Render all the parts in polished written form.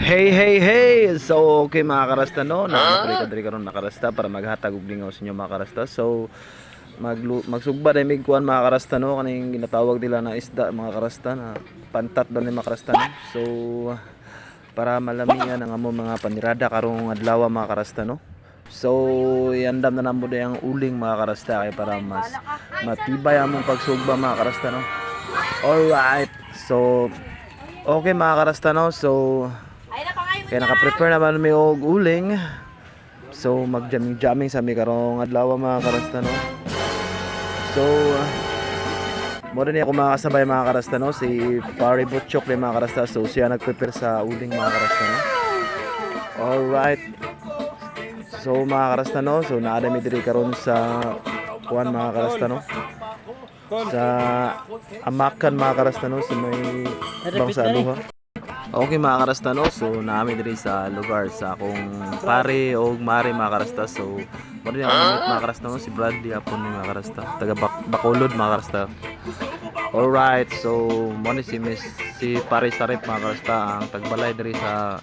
Hey! So, okay mga karasta no? Nakapagdiri karon nakarasta para maghatag og lingaw sa inyo mga karasta. So, magsugba dai mig kuan mga karasta no kaning ginatawag nila na isda mga karasta na pantat daw ni mga karasta no. So, para malamian ang amo mga panirada karong adlaw mga karasta no. So, iandam na namo ang uling mga karasta kay para mas matibay among pagsugba mga karasta no. Alright. So, okay mga karasta no. So, kaya naka-prepare naman may og uling. So mag-jamming sa mi karong adlaw mga karasta no. So mo rin ako makasabay mga karasta no si Pari Butchok ni mga karasta. So siya nag-prepare sa uling mga karasta no. Alright. So mga karasta no, so naada mi diri karon sa kuan mga karasta no. Sa Amakan mga karasta no si may bangsa Aluha. Okay mga karasta no, so naami diri sa lugar sa akong pare o mare mga karasta. So mo rin ako mga karasta no, si Bradley hapon ni mga karasta, taga Bacolod mga karasta. Alright, so mo ni si pare Sarip mga karasta ang tagbalay diri sa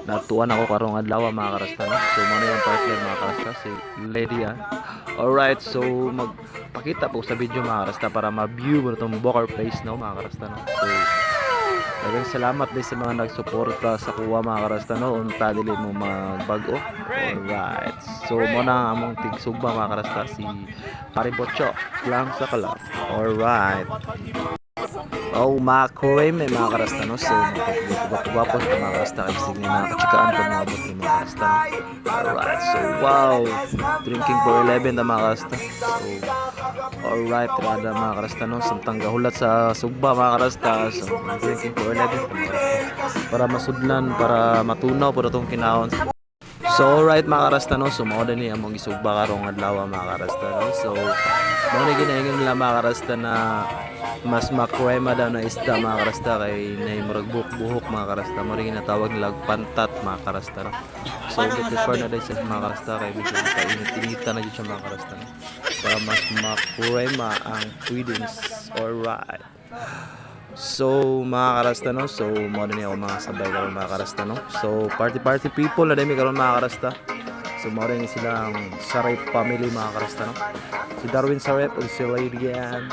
natuan ako karong adlaw mga karasta no. So mo ni ang partner mga karasta si Lady Alright, so magpakita po sa video mga karasta para ma-view mo itong Bokar Place no mga karasta no. So daghang salamat din sa mga nagsuporta sa kuha mga karasta no, unta dili mo magbag-o. Alright. So mo na among tigsugba mga karasta si Paribotcho lang sa kalam. Alright. Oh, makoy may mga karasta no. So magpapagwapo sa mga karasta kay sige na katsikaan ko mga abot ni mga karasta no. Alright. So wow, drinking for 11 na mga karasta. So alright, rada mga karasta no, samtang gahulat sa sugba mga karasta. So drinking for 11 para masudlan, para matunaw po itong kinahon. So alright mga karasta no, so mao ni among isugba karong adlaw mga karasta no. So mao ni ginaingon nila mga karasta na mas makrema daw na isda mga karasta kay nahimurag buhok mga karasta. Mo rin ginatawag nila pantat mga karasta no. So prefer na din sa mga karasta kay medyo kainit-inita na dito mga karasta no, para mas makrema ang feedings. Alright. So mga karasta no, so mo din ako mga sabay karon mga karasta no. So party people na dami karon mga karasta. So mo rin silang Sarip family mga karasta no. Si Darwin Sarip ug si Lady Ann.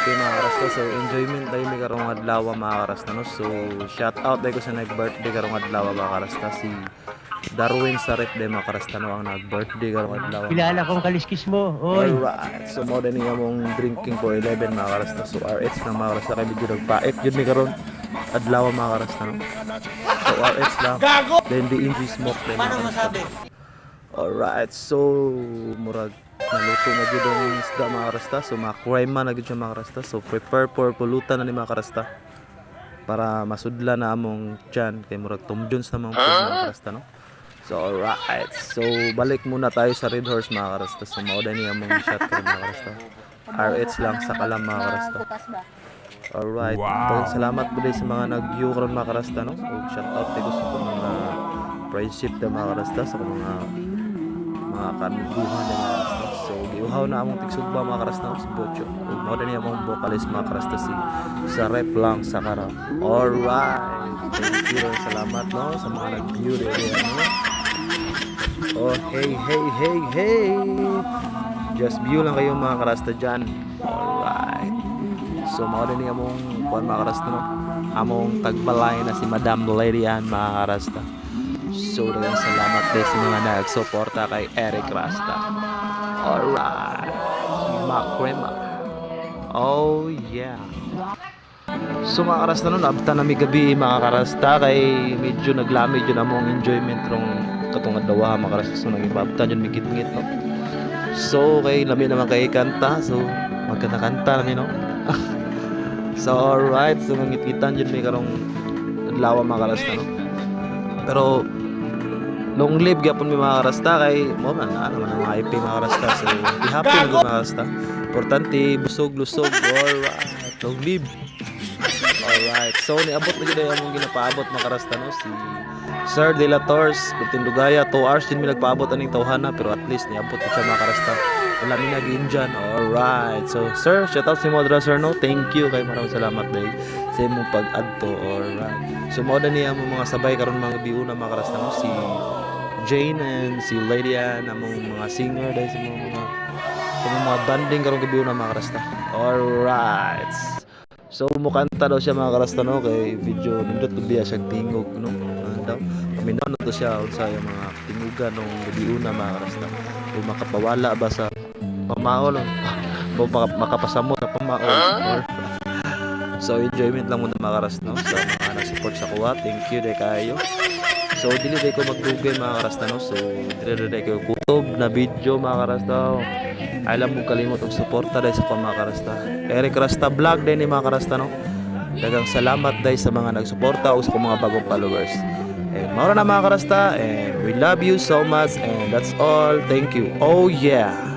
Okay mga karasta, so enjoyment tayo may karong adlaw mga karasta no. So shout out tayo ko sa nag-birthday karong adlaw mga karasta, si Darwin Sarip day mga karasta no ang nag-birthday karong adlaw. Kilala kong kaliskis mo. Oy. Alright, so mo din niya mong drinking for 11 mga karasta. So RH na mga karasta kay medyo nagpaik yun may karon adlaw mga karasta no. So RH lang. Then the Indie smoke din mga karasta. Alright, so murag naluto na gyud ang isda mga karasta. So makrema na gyud siya mga karasta. So prepare for pulutan na ni mga karasta para masudla na among tiyan kay murag tumdyons na mga karasta no. So alright, so balik muna tayo sa Red Horse mga karasta. So mao ni among shot karon mga karasta. RH lang sa kalam mga karasta. Alright, wow. Salamat po din sa mga nag-view karon mga karasta no. So shout out tayo sa mga friendship na mga karasta, sa mga kanuguhan na mga karasta. So giuhaw na among tigsugba mga karasta si Butchok. Ug mao ni among vocalist mga karasta si Sarip lang sa karam. Alright, thank you, salamat no sa mga nag-view din no. Oh hey, just view lang kayo mga karasta dyan. Alright, so mao ni among kuan mga karasta no, among tagbalay na si Madam Lady Ann mga karasta. So daghang salamat din sa mga nagsuporta kay Eric Rasta. Alright, makrema. Oh yeah. So mga karasta no, naabtan na mi gabi mga karasta kay medyo naglamig yun among enjoyment rong katong adlaw mga karasta. So nagibabtan yun migit-ngit no. So kay lami naman kay kanta, so magkanta-kanta na no. So alright, so mangit-ngitan yun may karong adlaw mga karasta no. Pero long live gyapon mi mga karasta kay mo man naman ang mga IP mga karasta. So be happy mga karasta. Importante busog-lusog. Alright, long live. Alright. So niabot na gyud among ginapaabot mga karasta no si Sir De La Torres Putindugaya 2 hours din mi nagpaabot aning tawhana pero at least niabot pa siya mga karasta. Wala mi naging dyan. Alright. So sir, shout out si Modra sir no. Thank you kay maraming salamat day sa imong pag-adto. Alright. So mao na niya among mga sabay karon mga biuna mga karasta no si Jane and si Lady Ann among mga singer dahil sa mga banding karon gabi na mga karasta. Alright. So mukanta daw siya mga karasta no kay video nindot biya siyang tingog no. Ano daw? Paminaw to siya unsa yung mga tingugan nung gabi una mga karasta. O makapawala ba sa pamaol o makapasamot sa pamaol. So enjoyment lang muna mga karasta no sa mga nag-support sa kuha. Thank you day kayo. So dili day ko magdugay mga karasta no. So dili day ko kutob na video mga karasta. Alam mo kalimot og suporta dahil sa mga karasta. Eric Rasta Vlog din ni mga karasta no. Daghang salamat dahil sa mga nagsuporta o sa mga bagong followers. And mao na mga karasta and we love you so much and that's all. Thank you. Oh yeah.